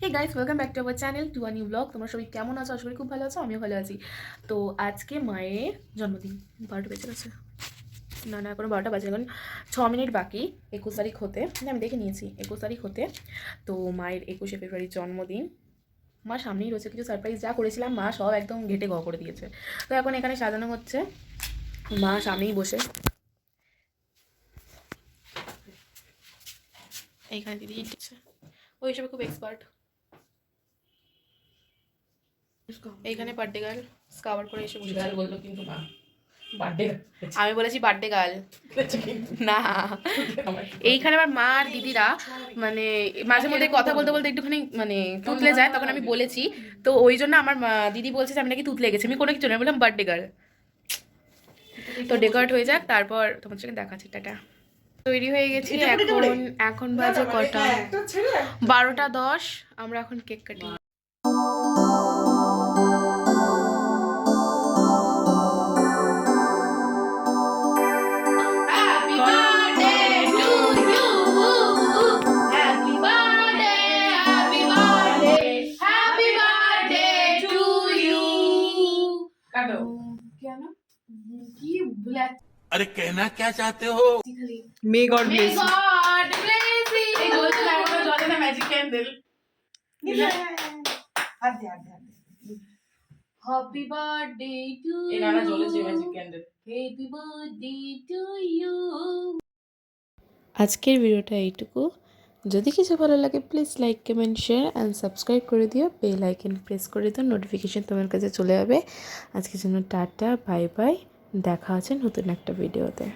Hey guys, welcome back to our channel to a new vlog. তোমরা সবাই কেমন আছো? আশা করি খুব ভালো আছো, আমিও ভালো আছি। তো আজকে মায়ের জন্মদিন, 12টা বেজে গেছে। না এখনো 12টা বাজে, এখন 6 মিনিট বাকি 21 তারিখ হতে। আমি দেখে নিয়েছি 21 তারিখ হতে। তো মায়ের 21শে ফেব্রুয়ারি জন্মদিন। মা সামনেই রয়েছে, কিছু সারপ্রাইজ যা করেছিলাম মা সব একদম ঘেটে ঘ করে দিয়েছে। তো এখন এখানে সাজানো হচ্ছে, মা সামনেই বসে। এইখানে দিদি দিচ্ছে, ওই হিসেবে খুব এক্সপার্ট। এইখানে বার্থডে গার্ল স্কাবার করে এসে বসে বললো কিন্তু মা বার্থডে আমি বলেছি বার্থডে গার্ল না। এইখানে আমার মা আর দিদিরা মানে মাঝে মধ্যে কথা বলতে বলতে একটুখানি মানে তুতলে যায়, তখন আমি বলেছি। তো ওই জন্য আমার দিদি বলছে যে আমি নাকি তুতলে গেছি, আমি কোনো কিছু না বললাম বার্থডে গার্ল। তো ডেকোরেট হয়ে যাক, তারপর তোমার সঙ্গে দেখাচ্ছি। টাটা। তৈরি হয়ে গেছি, এখন বাজে কটা? 12টা 10। আমরা এখন কেক কাটি। अरे कहना क्या चाहते हो? May God bless you. Magic candle. Happy birthday to you. Magic candle. Happy birthday to you. আজকের ভিডিওটা এইটুকু। যদি কিছু ভালো লাগে please like comment share and subscribe করে দিও, বেল আইকন প্রেস করে দিও, নোটিফিকেশান তোমার কাছে চলে যাবে। আজকের জন্য টাটা, বাই বাই, দেখা হচ্ছে নতুন একটা ভিডিওতে।